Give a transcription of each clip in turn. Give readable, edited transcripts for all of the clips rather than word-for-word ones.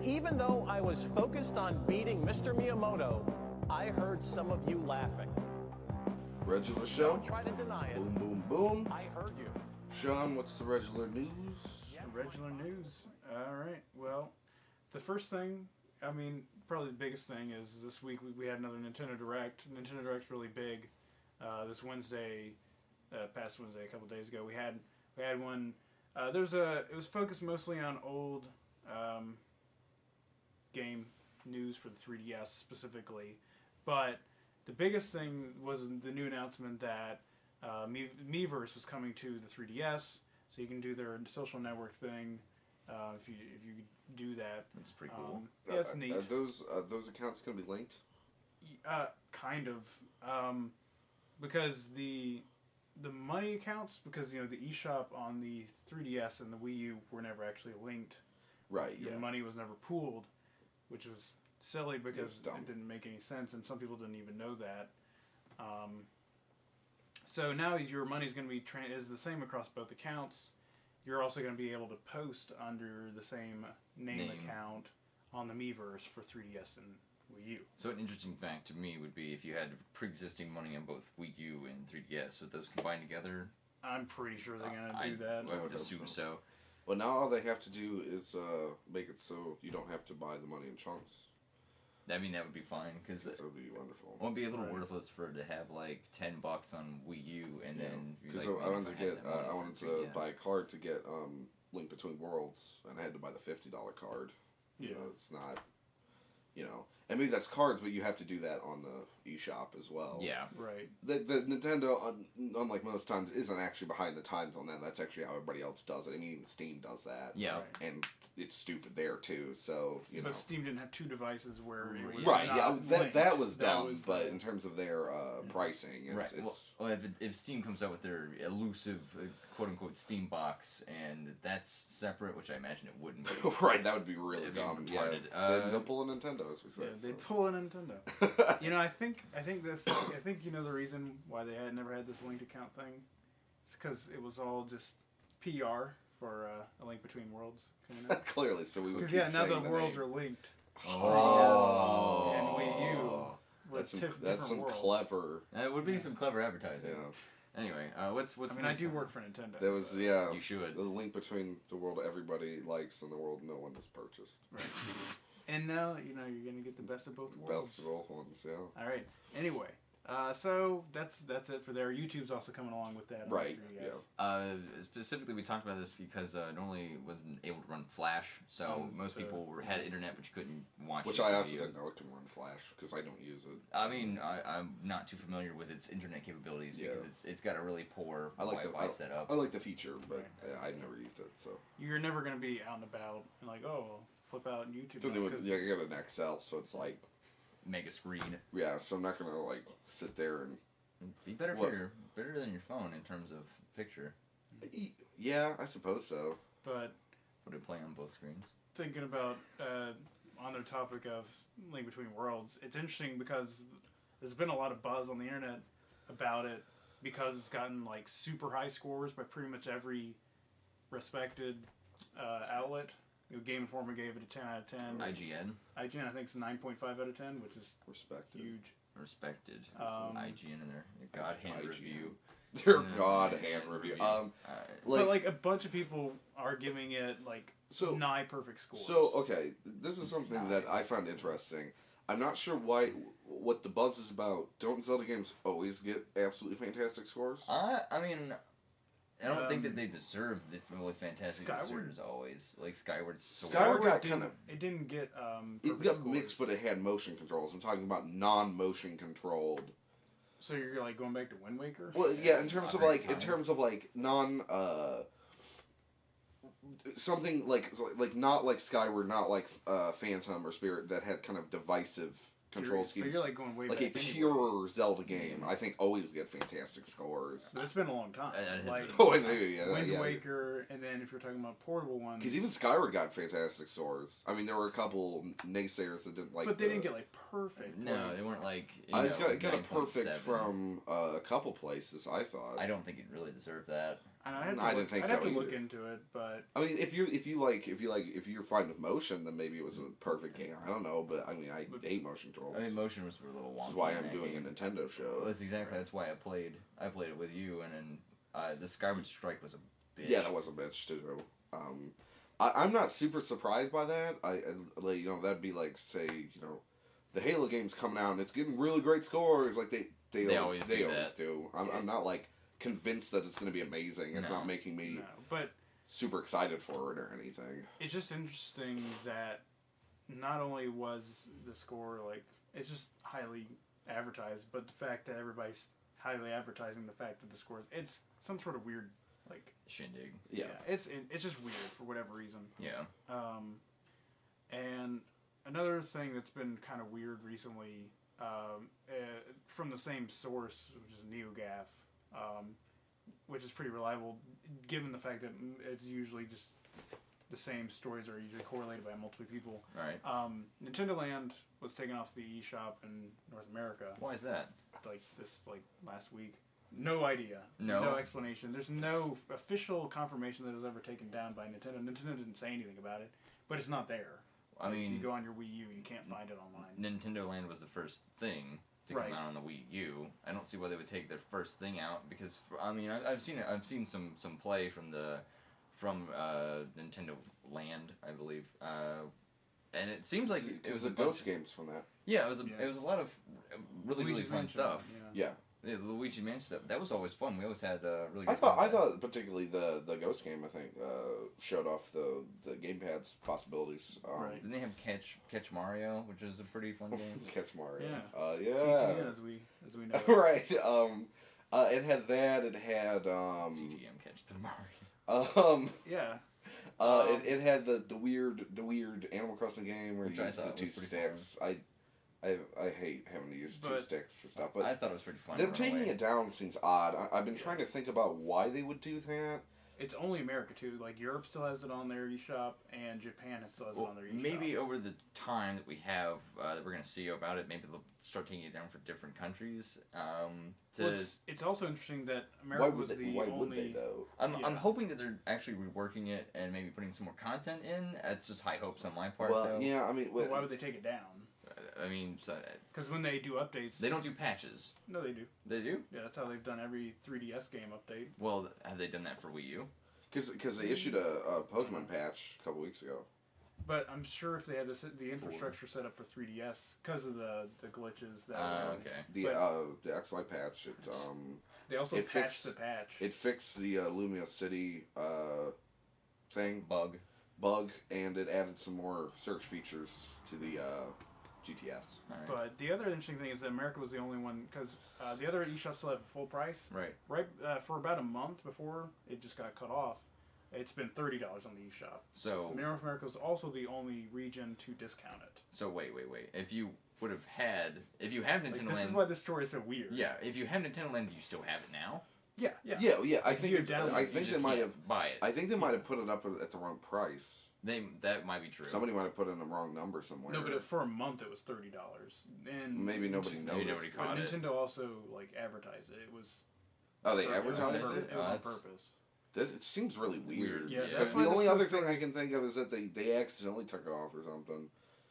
even though I was focused on beating Mr. Miyamoto, I heard some of you laughing. Regular show. Don't try to deny it. Boom, boom, boom. I heard you. Sean, what's the regular news? Yes, Regular news. All right. Well, the first thing, I mean, probably the biggest thing is this week we had another Nintendo Direct. Nintendo Direct's really big. This Wednesday, past Wednesday, a couple days ago, we had one. It was focused mostly on old game news for the 3DS specifically, but the biggest thing was the new announcement that Miiverse was coming to the 3DS, so you can do their social network thing. If you do that, that's pretty cool. Yeah, it's neat. Are those accounts gonna be linked? Kind of, because the money accounts, because the eShop on the 3DS and the Wii U were never actually linked. Right. Your money was never pooled, which was silly because dumb. it didn't make any sense, and some people didn't even know that. So now your money's going to be is the same across both accounts. You're also going to be able to post under the same name account on the Miiverse for 3DS and Wii U. So an interesting fact to me would be if you had pre-existing money on both Wii U and 3DS, would those combine together? I'm pretty sure they're going to do that. I would assume so. Well, now all they have to do is make it so you don't have to buy the money in chunks. I mean, that would be fine, because that would be wonderful. It would be a little worthless for it to have like $10 on Wii U, and then because like, I wanted to buy a card to get Link Between Worlds, and I had to buy the $50 card. Yeah, it's not, and maybe that's cards, but you have to do that on the eShop as well. Yeah, right. The Nintendo, unlike most times, isn't actually behind the times on that. That's actually how everybody else does it. I mean, even Steam does that. Yeah, and it's stupid there too. So But Steam didn't have two devices where it was that was dumb. But in terms of their pricing, it's well, if Steam comes out with their elusive quote unquote Steam box, and that's separate, which I imagine it wouldn't be. Right, that would be really dumb. Yeah, they'll pull a Nintendo, as we said. Yeah, they'd pull a Nintendo. I think the reason why they never had this linked account thing is because it was all just PR for A Link Between Worlds coming out. Clearly, so we would keep now saying the worlds are linked. Oh. 3DS and Wii U. That's some clever. It would be some clever advertising. Yeah. Anyway, what's I do work for Nintendo. That was you should. The link between the world everybody likes and the world no one has purchased. Right. And now you're gonna get the best of both worlds. Best of both ones, yeah. All right. Anyway, so that's it for there. YouTube's also coming along with that. Right. Yeah. Specifically, we talked about this because normally wasn't able to run Flash, so most people had internet, but you couldn't watch. Which I also didn't know it can run Flash because I don't use it. I mean, I'm not too familiar with its internet capabilities because it's got a really poor Wi-Fi setup. I like the feature, but I've never used it. So you're never going to be out and about and like, flip out YouTube. I got an XL, so it's like mega screen. Yeah, so I'm not gonna like sit there and be better better than your phone in terms of picture. Yeah, I suppose so. But would it play on both screens? Thinking about on the topic of Link Between Worlds, it's interesting because there's been a lot of buzz on the internet about it because it's gotten like super high scores by pretty much every respected outlet. Game Informer gave it a 10 out of 10. IGN, I think it's 9.5 out of 10, which is huge. Respected. IGN in their God Hand Review. Their God Hand Review. But like a bunch of people are giving it like nigh perfect scores. So okay, this is something that I found interesting. I'm not sure what the buzz is about. Don't Zelda games always get absolutely fantastic scores? I mean, I don't think that they deserve the really fantastic scores always. Like Skyward Sword. Skyward got kind of... It didn't get it got mixed, but it had motion controls. I'm talking about non-motion controlled. So you're like going back to Wind Waker? Well, yeah, in terms of non something like not like Skyward, not like Phantom or Spirit that had kind of divisive control schemes. You're like going way like back a pure Zelda game, I think always get fantastic scores. But it's been a long time. Wind Waker, and then if you're talking about portable ones, because even Skyward got fantastic scores. I mean, there were a couple naysayers that didn't like, but they didn't get like perfect. No, they weren't like. It got a perfect from a couple places. I thought. I don't think it really deserved that. I didn't think I'd so have to look either. into it, but I mean, if you're fine with motion, then maybe it was a perfect game. I don't know, but I mean, I hate motion controls. I mean, motion was a little wonky. This is why in I'm that doing game. a Nintendo show. That's why I played it with you, and then the Skyward Strike was a bitch. Yeah, that was a bitch too. I'm not super surprised by that. That'd be like, say, the Halo game's coming out and it's getting really great scores. Like they always do. I'm not like convinced that it's going to be amazing. It's not making me but super excited for it or anything. it's just interesting that not only was the score like it's just highly advertised, but the fact that everybody's highly advertising the fact that the scores it's some sort of weird like shindig. Yeah. it's just weird for whatever reason. Yeah. And another thing that's been kind of weird recently, from the same source, which is NeoGAF, which is pretty reliable, given the fact that it's usually just the same stories are usually correlated by multiple people. Right. Nintendoland was taken off the eShop in North America. Why is that? Like last week. No idea. No explanation. There's no official confirmation that it was ever taken down by Nintendo. Nintendo didn't say anything about it, but it's not there. I mean, if you go on your Wii U, you can't find it online. Nintendoland was the first thing to come out on the Wii U. I don't see why they would take their first thing out because I mean I've seen it. I've seen some play from Nintendo Land, I believe, and it seems like it was a ghost games from that. Yeah, it was a lot of really fun Mansion, stuff. Yeah. The Luigi Mansion stuff that was always fun. We always had really. I Good fun thought particularly the ghost game. I think showed off the gamepad's possibilities. Right. Didn't they have Catch Mario, which is a pretty fun game? Catch Mario. Yeah. Yeah. CTN as we know. Right. It had that. It had CTM Catch the Mario. Yeah. It had the weird Animal Crossing game where you use the two sticks. I hate having to use two sticks for stuff, but I thought it was pretty fun. Them taking it down seems odd. I've been trying to think about why they would do that. It's only America too. Like Europe still has it on their eShop, and Japan still has it on their eShop. Maybe over the time that we have that we're going to see about it, maybe they'll start taking it down for different countries. It's also interesting that America was the only. Why would they though? I'm hoping that they're actually reworking it and maybe putting some more content in. It's just high hopes on my part. Well, though. yeah, I mean, why would they take it down? I mean, because when they do updates, they don't do patches. No, they do. They do? Yeah, that's how they've done every 3DS game update. Well, have they done that for Wii U? Because they issued a Pokemon patch a couple weeks ago. But I'm sure if they had the infrastructure set up for 3DS, because of the glitches that. Okay. The XY patch. They also patched the patch. It fixed the Lumia City thing bug, and it added some more search features to the GTS. Right. But the other interesting thing is that America was the only one, because the other eShops still have full price. Right. For about a month before it just got cut off, it's been $30 on the eShop. So North America was also the only region to discount it. So wait. If you have Nintendoland, this is why this story is so weird. Yeah. If you have Nintendoland, do you still have it now? Yeah. I think they might have buy it. I think they might have put it up at the wrong price. That might be true. Somebody might have put in the wrong number somewhere. No, but for a month it was $30, and maybe nobody noticed. Maybe nobody caught it. Nintendo also advertised it. It was. Oh, they advertised it? It was on purpose. It seems really weird. Yeah, because the only other thing I can think of is that they accidentally took it off or something.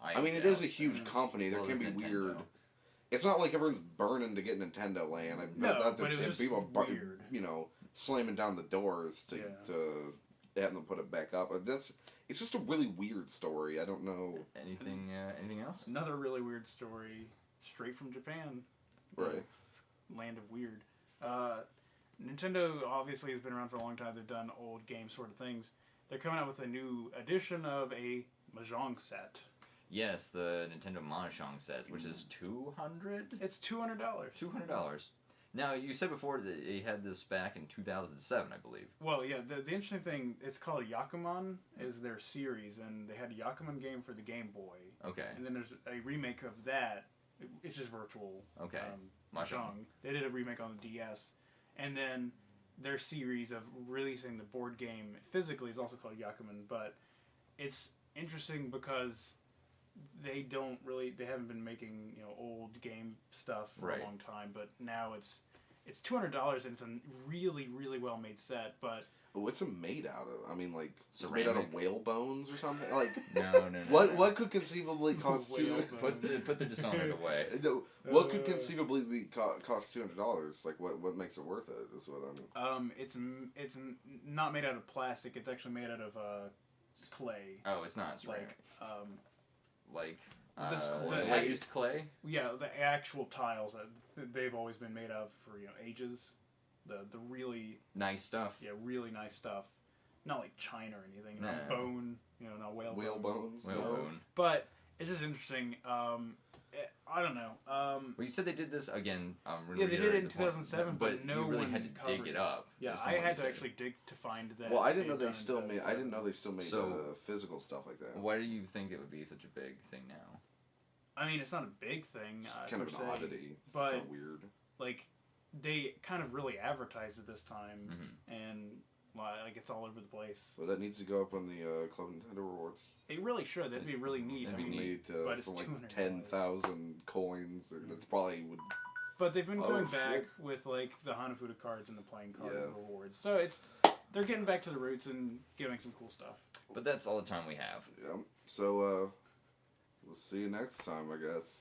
I mean, it is a huge company. There can be weird. It's not like everyone's burning to get Nintendoland. But it was just people weird. Slamming down the doors to have them put it back up. It's just a really weird story. I don't know. Anything else? Another really weird story, straight from Japan. Right. Land of weird. Nintendo obviously has been around for a long time. They've done old game sort of things. They're coming out with a new edition of a Mahjong set. Yes, the Nintendo Mahjong set, which is $200. It's $200. $200. Now, you said before that they had this back in 2007, I believe. Well, yeah, the interesting thing, it's called Yakuman, is their series, and they had a Yakuman game for the Game Boy. Okay. And then there's a remake of that. It's just virtual. Okay. Mahjong. They did a remake on the DS. And then their series of releasing the board game physically is also called Yakuman, but it's interesting because they haven't been making old game stuff for a long time, but now it's $200 and it's a really, really well made set, but. But what's it made out of? I mean, like, it's Ceramic. made out of whale bones or something? Like, no. What could conceivably cost put the Dishonored away. What could conceivably cost $200? Like, what makes it worth it? Is what I mean. It's not made out of plastic. It's actually made out of clay. Oh, it's not ceramic. The glazed clay. Yeah, the actual tiles that they've always been made of for ages. The really nice stuff. Yeah, really nice stuff. Not like China or anything. Nah. Not bone. Not whale bones. Whale bone. But it's just interesting. I don't know. Well, you said they did this again. Yeah, they did it in 2007, but no you really one had to dig it up. Yeah, I had to actually dig to find that. Well, I didn't know they still made. I didn't know they still made physical stuff like that. Why do you think it would be such a big thing now? I mean, it's not a big thing. It's kind of an oddity. But kind of weird. Like, they kind of really advertised it this time, and like it's all over the place. Well, that needs to go up on the Club Nintendo rewards. It really should. That'd be really neat. That'd be neat. But it's for like 200 10,000 coins, or that's probably would. But they've been going back with like the Hanafuda cards and the playing card rewards. So they're getting back to the roots and giving some cool stuff. But that's all the time we have. Yeah. So we'll see you next time, I guess.